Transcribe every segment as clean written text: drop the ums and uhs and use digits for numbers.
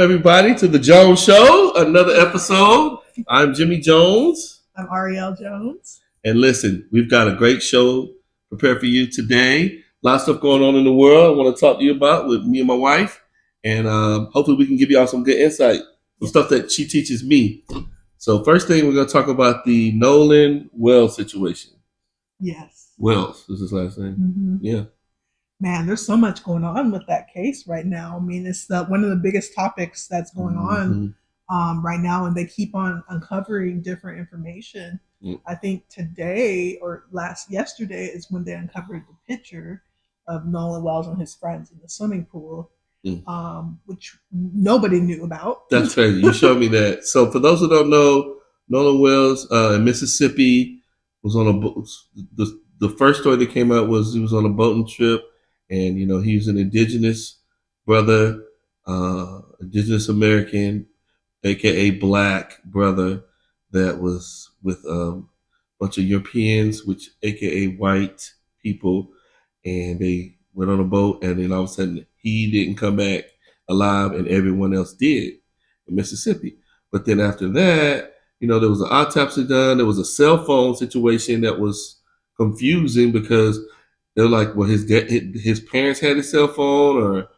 Everybody to the Jones Show, another episode. I'm Jimmy Jones. I'm Ariel Jones. And listen, we've got a great show prepared for you today. A lot of stuff going on in the world I want to talk to you about with me and my wife. And hopefully we can give you all some good insight, some stuff that she teaches me. So first thing, we're going to talk about the Nolan Wells situation. Yes. Wells is his last name. Mm-hmm. Yeah. Man, there's so much going on with that case right now. I mean, it's one of the biggest topics that's going on right now, and they keep on uncovering different information. Mm. I think today or yesterday is when they uncovered the picture of Nolan Wells and his friends in the swimming pool, which nobody knew about. That's crazy. You showed me that. So for those who don't know, Nolan Wells in Mississippi was on a boat. The first story that came out was he was on a boating trip. And, he's an indigenous brother, indigenous American, a.k.a. black brother that was with a bunch of Europeans, a.k.a. white people. And they went on a boat, and then all of a sudden he didn't come back alive, and everyone else did in Mississippi. But then after that, there was an autopsy done. There was a cell phone situation that was confusing because they're like, well, his parents had his cell phone, or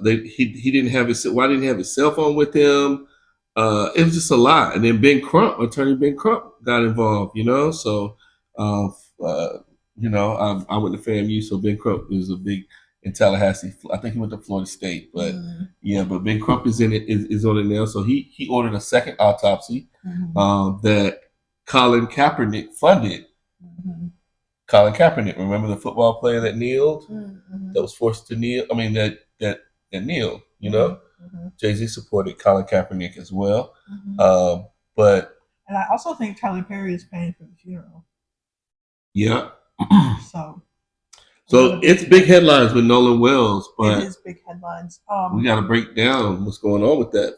he didn't have his. Why didn't he have his cell phone with him? It was just a lot. And then attorney Ben Crump, got involved. So I went to FAMU, so Ben Crump is a big in Tallahassee. I think he went to Florida State, but but Ben Crump is in it is on it now. So he ordered a second autopsy that Colin Kaepernick funded. Mm-hmm. Colin Kaepernick, remember the football player that kneeled, Mm-hmm. that was forced to kneel? I mean, that kneeled, Mm-hmm. Jay-Z supported Colin Kaepernick as well. Mm-hmm. But and I also think Tyler Perry is paying for the funeral. Yeah. So it's big headlines with Nolan Wells, but it is big headlines. We got to break down what's going on with that.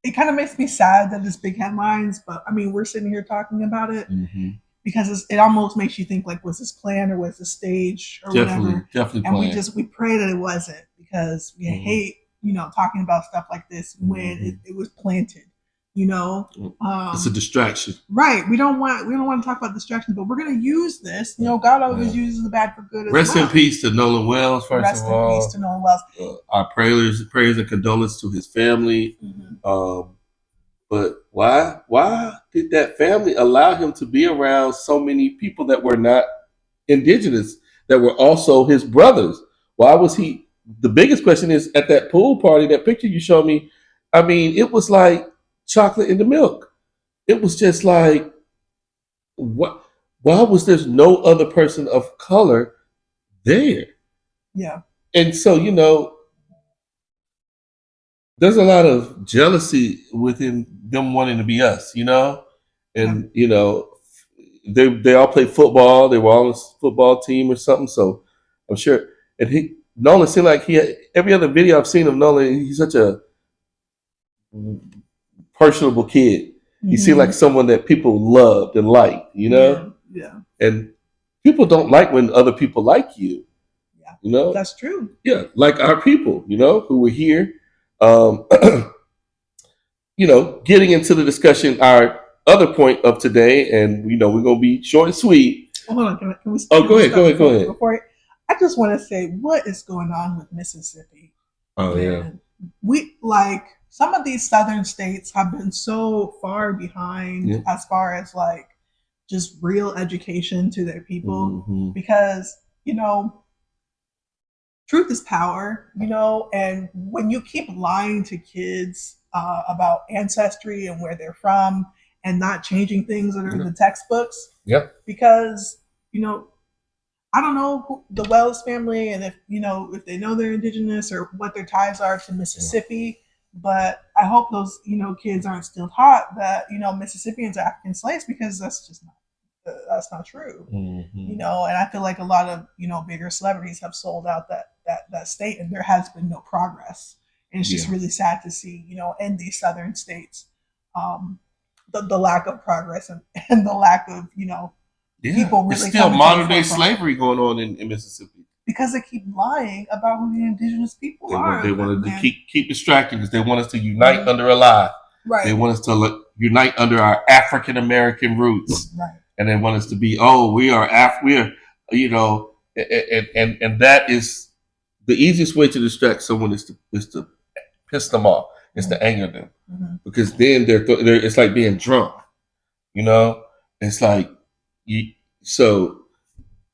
It kind of makes me sad that it's big headlines, but I mean, we're sitting here talking about it. Mm-hmm. Because it almost makes you think like, was this planned or was this staged or whatever? Definitely and planned. we pray that it wasn't, because we hate talking about stuff like this when it was planted. It's a distraction, right? We don't want to talk about distractions, but we're going to use this. God always uses the bad for good. Rest in peace to Nolan Wells. Rest in peace to Nolan Wells. Our prayers and condolences to his family. But why did that family allow him to be around so many people that were not indigenous, that were also his brothers? Why was he? The biggest question is, at that pool party, that picture you showed me, I mean, it was like chocolate in the milk. It was just like, what? Why was there no other person of color there? Yeah. And so, there's a lot of jealousy within them wanting to be us, and they all play football. They were all on a football team or something. So I'm sure. And Nolan seemed like every other video I've seen of Nolan, he's such a personable kid. He seemed like someone that people loved and liked, Yeah. And people don't like when other people like you. Yeah. That's true. Yeah, like our people, who were here. Getting into the discussion, our other point of today, and we're going to be short and sweet. Hold on, can we? Go ahead. I just want to say, what is going on with Mississippi? Oh, man. We some of these southern states have been so far behind as far as just real education to their people, because truth is power, and when you keep lying to kids about ancestry and where they're from, and not changing things that are in the textbooks, because I don't know who, the Wells family, and if they know they're indigenous or what their ties are to Mississippi, but I hope those kids aren't still taught that Mississippians are African slaves, because that's just not true. And I feel like a lot of bigger celebrities have sold out that state, and there has been no progress, and it's just really sad to see in these southern states the lack of progress and the lack of people really. It's still modern day slavery going on in Mississippi. because they keep lying about who the indigenous people are. They wanted to keep distracting because they want us to unite under a lie. Right. They want us to unite under our African American roots. Right. And they want us to be, we are, you know, and that is the easiest way to distract someone is to piss them off, is to anger them, because then they're it's like being drunk, you know. It's like so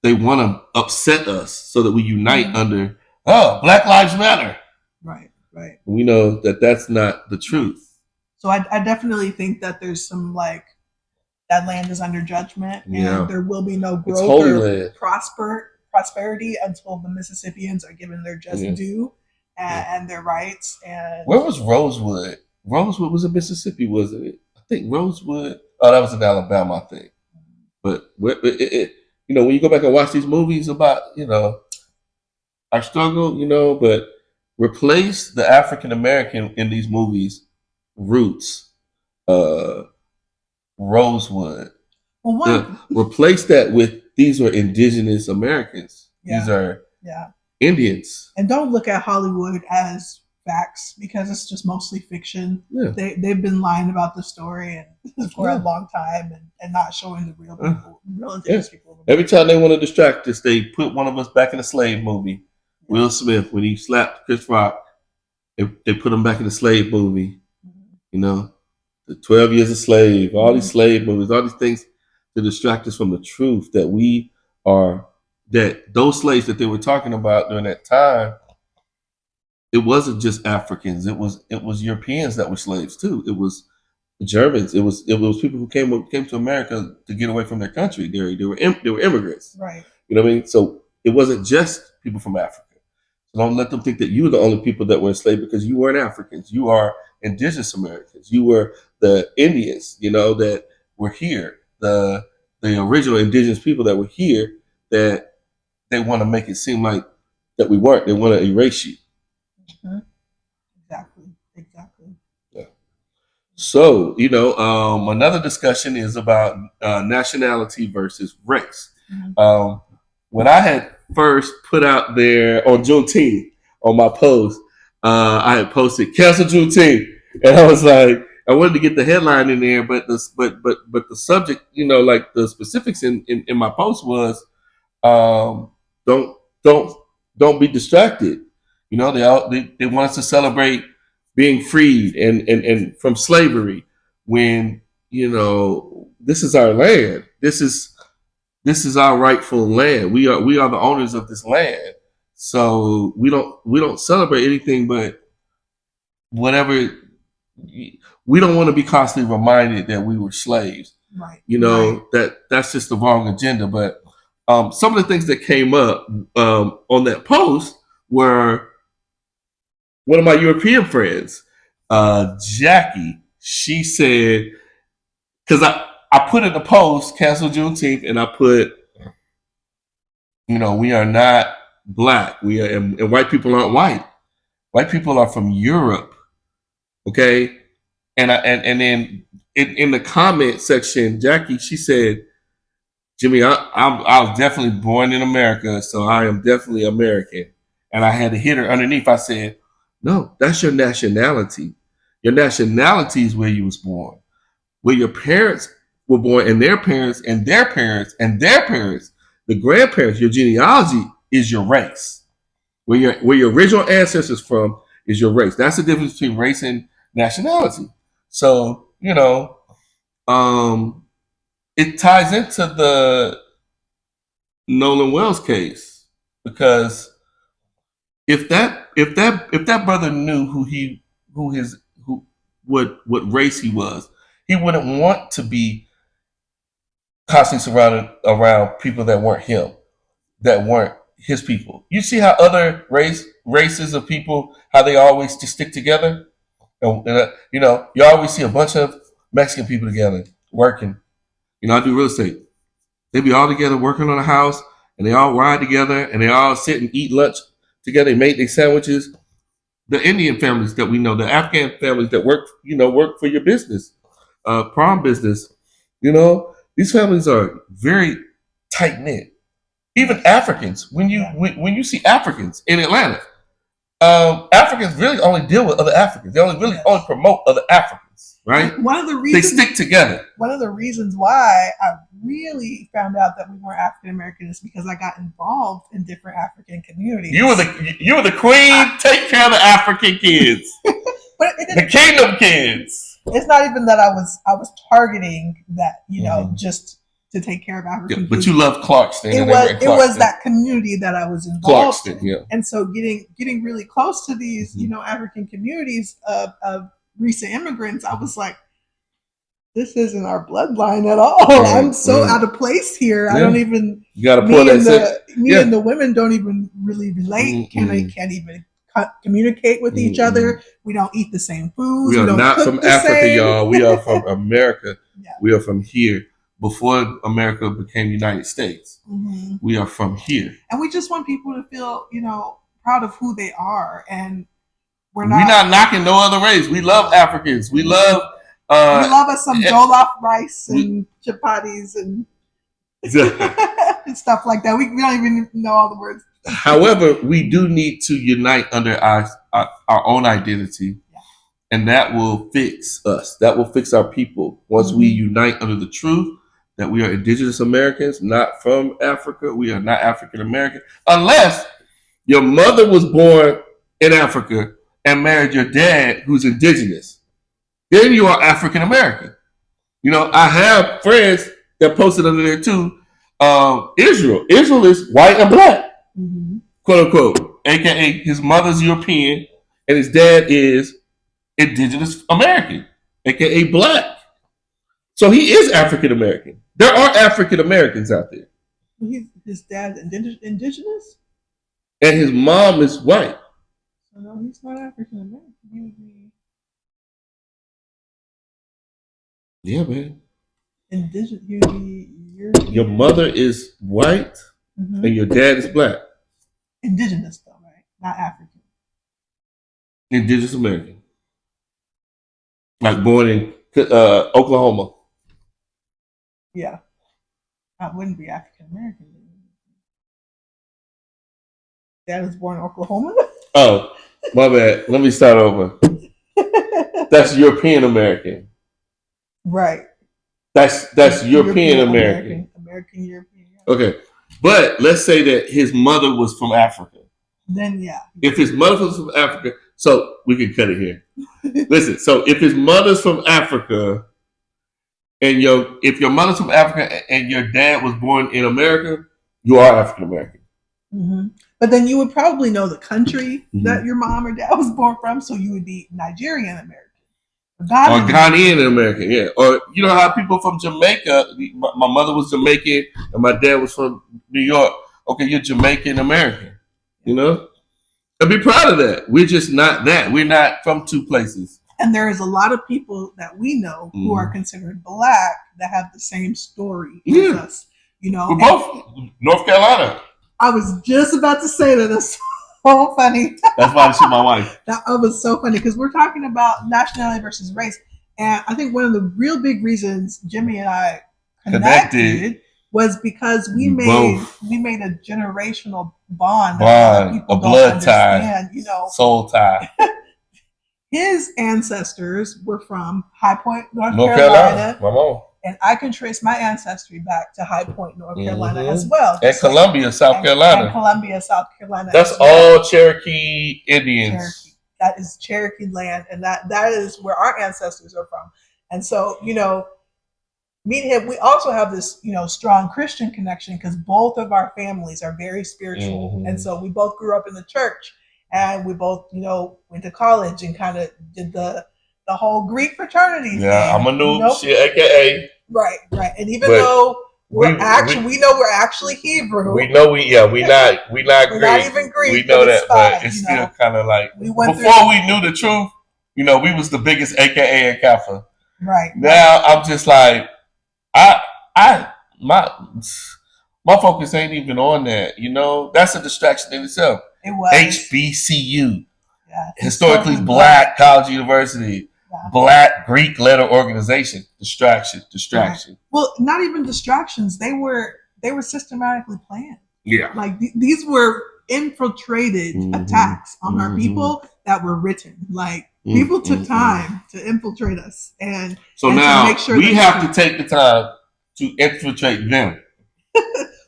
they want to upset us so that we unite under Black Lives Matter. Right, right. We know that that's not the truth. So I definitely think that there's some that land is under judgment, and there will be no growth or prosperity until the Mississippians are given their just due and their rights. And where was Rosewood? Rosewood was in Mississippi, wasn't it? I think Rosewood. Oh, that was in Alabama, I think. But you know, when you go back and watch these movies about, you know, our struggle, you know, but replace the African American in these movies roots, Rosewood. Replace that with these are indigenous Americans. Yeah. These are Indians. And don't look at Hollywood as facts, because it's just mostly fiction. Yeah. They've been lying about the story for a long time and not showing the real people, real indigenous people. Every time they want to distract us, they put one of us back in a slave movie. Will Smith, when he slapped Chris Rock, they put him back in the slave movie. You know, the 12 Years a Slave, all these slave movies, all these things to distract us from the truth that we are, that those slaves that they were talking about during that time, it wasn't just Africans. It was Europeans that were slaves too. It was Germans. It was people who came to America to get away from their country. They were immigrants. Right. You know what I mean? So it wasn't just people from Africa. So don't let them think that you were the only people that were enslaved, because you weren't Africans. You are indigenous Americans. You were the Indians, you know, that were here. The original indigenous people that were here, that they want to make it seem like that we weren't. They want to erase you. Mm-hmm. Exactly. Yeah. So, you know, another discussion is about nationality versus race. Mm-hmm. When I had first put out there on Juneteenth on my post, I had posted "Cancel Juneteenth," and I was like, I wanted to get the headline in there, but the subject, you know, like the specifics in my post was, don't be distracted. You know, they want us to celebrate being freed and from slavery, when, you know, this is our land. This is our rightful land. We are the owners of this land. So we don't celebrate anything but whatever. We don't want to be constantly reminded that we were slaves. Right. You know, that's just the wrong agenda. But some of the things that came up on that post were one of my European friends, Jackie. She said, because I put in the post, "Cancel Juneteenth," and I put, you know, we are not black. We are, and white people aren't white. White people are from Europe. Okay. And then in the comment section, Jackie, she said, "Jimmy, I was definitely born in America, so I am definitely American." And I had to hit her underneath. I said, "No, that's your nationality. Your nationality is where you was born. Where your parents were born, and their parents and their parents and their parents, the grandparents, your genealogy is your race. Where your original ancestors from is your race. That's the difference between race and nationality." So, you know, it ties into the Nolan Wells case, because if that brother knew what race he was, he wouldn't want to be constantly surrounded around people that weren't him, that weren't his people. You see how other races of people, how they always just stick together? And you know, you always see a bunch of Mexican people together working. You know, I do real estate. They be all together working on a house, and they all ride together, and they all sit and eat lunch together. They make their sandwiches. The Indian families that we know, the Afghan families that work for your business, prom business. You know, these families are very tight knit. Even Africans, when you see Africans in Atlanta, Africans really only deal with other Africans. They only promote other Africans, right? One of the reasons they stick together. One of the reasons why I really found out that we were African American is because I got involved in different African communities. You were the queen. Take care of the African kids, the kingdom kids. It's not even that I was targeting that, just to take care of African kids. But you love Clarkston. It was that community that I was involved in. And so getting really close to these, African communities of recent immigrants, I was like, this isn't our bloodline at all. I'm so out of place here. I don't even. You got to pull that. And the women don't even really relate. Can't even communicate with each other. We don't eat the same foods. We are not from Africa, y'all. We are from America. We are from here. Before America became United States, we are from here, and we just want people to feel, proud of who they are, and we're not knocking no other race. We love Africans. We love us some jollof rice and chapatis and and stuff like that. We don't even know all the words. However, we do need to unite under our own identity. And that will fix us. That will fix our people. Once we unite under the truth that we are indigenous Americans, not from Africa. We are not African American. Unless your mother was born in Africa and married your dad who's indigenous. Then you are African American. I have friends that posted under there too. Israel. Israel is white and black. Quote unquote. AKA his mother's European and his dad is indigenous American, aka black. So he is African American. There are African Americans out there. His dad's indigenous? And his mom is white. So no, he's not African American. Yeah, man. Indigenous. Your mother is white and your dad is black. Indigenous though, right? Not African. Indigenous American. Like born in Oklahoma. Yeah. That wouldn't be African American. Dad was born in Oklahoma? Oh, my bad. Let me start over. That's European American. Right. That's European American. American European. Okay. But let's say that his mother was from Africa. Then yeah. If his mother was from Africa, so we can cut it here. Listen, so if his mother's from Africa and if your mother's from Africa and your dad was born in America, you are African American. But then you would probably know the country that your mom or dad was born from, so you would be Nigerian American. Or Ghanaian American, yeah. Or you know how people from Jamaica, my mother was Jamaican and my dad was from New York. Okay, you're Jamaican American, And be proud of that. We're just not that. We're not from two places. And there is a lot of people that we know who are considered black that have the same story as us. We're both North Carolina. I was just about to say that. That's so funny. That's why she's my wife. That was so funny because we're talking about nationality versus race. And I think one of the real big reasons Jimmy and I connected was because we made a generational bond, a blood tie, soul tie. His ancestors were from High Point, North Carolina. My mom. And I can trace my ancestry back to High Point, North Carolina as well. And Columbia, South Carolina. And Columbia, South Carolina. That's all Cherokee Indians. Cherokee. That is Cherokee land, and that is where our ancestors are from. And so, me and him, we also have this, strong Christian connection because both of our families are very spiritual. And so we both grew up in the church and we both, went to college and kind of did the whole Greek fraternity thing. I'm a noob, AKA. Right. And even though we know we're actually Hebrew. We know we're not Greek. Not even Greek. We know that, but it's still kind of like before we knew the truth, we was the biggest AKA in Kappa. Right. Now I'm just like my focus ain't even on that. That's a distraction in itself. It was HBCU, historically black college university, black Greek letter organization. Distraction. Right. Well, not even distractions. They were systematically planned. Yeah. Like these were infiltrated attacks on our people that were written. Like people took time to infiltrate us, and so and now to make sure we have to take the time to infiltrate them.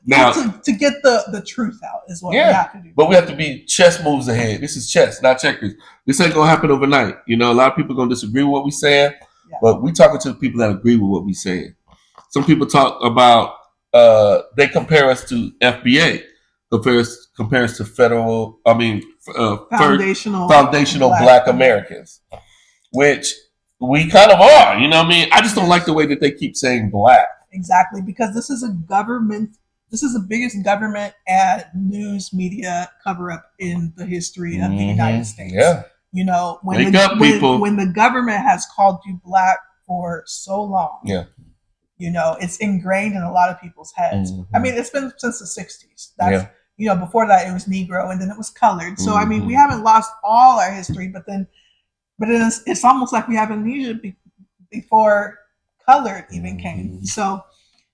Now to get the truth out is what we have to do. But we have to be chess moves ahead. This is chess, not checkers. This ain't gonna happen overnight. You know, a lot of people are gonna disagree with what we saying, but we talking to the people that agree with what we saying. Some people talk about they compare us to FBA, compare us to federal. I mean, foundational Black Americans, which we kind of are. You know what I mean? I just don't like the way that they keep saying black. Exactly, because this is a government. This is the biggest government and news media cover up in the history of the United States. Yeah. You know, when the government has called you black for so long. Yeah. You know, it's ingrained in a lot of people's heads. I mean, it's been since the 60s. That's you know, before that it was Negro and then it was colored. So I mean, we haven't lost all our history, but it's almost like we have amnesia before colored even came. So,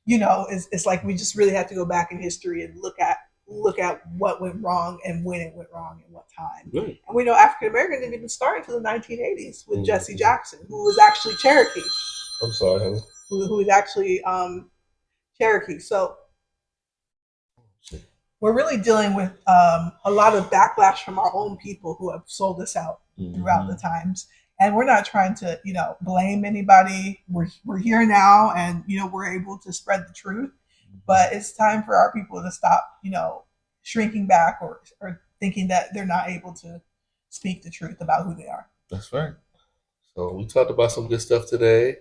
you know, it's like we just really have to go back in history and look at what went wrong and when it went wrong and what time. And we know African American didn't even start until the 1980s with Jesse Jackson, who was actually Cherokee. I'm sorry, honey. Who is actually Cherokee. So we're really dealing with a lot of backlash from our own people who have sold us out throughout the times. And we're not trying to, you know, blame anybody. We're here now, and you know, we're able to spread the truth. But it's time for our people to stop, you know, shrinking back or thinking that they're not able to speak the truth about who they are. That's right. So we talked about some good stuff today.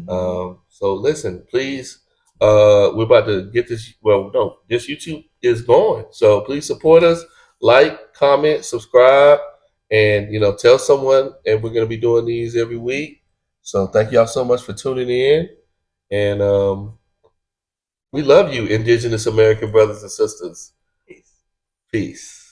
So listen, please. We're about to get this. Well, no, this YouTube is going. So please support us. Like, comment, subscribe. And, you know, tell someone, and we're going to be doing these every week. So thank y'all so much for tuning in. And we love you, Indigenous American brothers and sisters. Peace. Peace.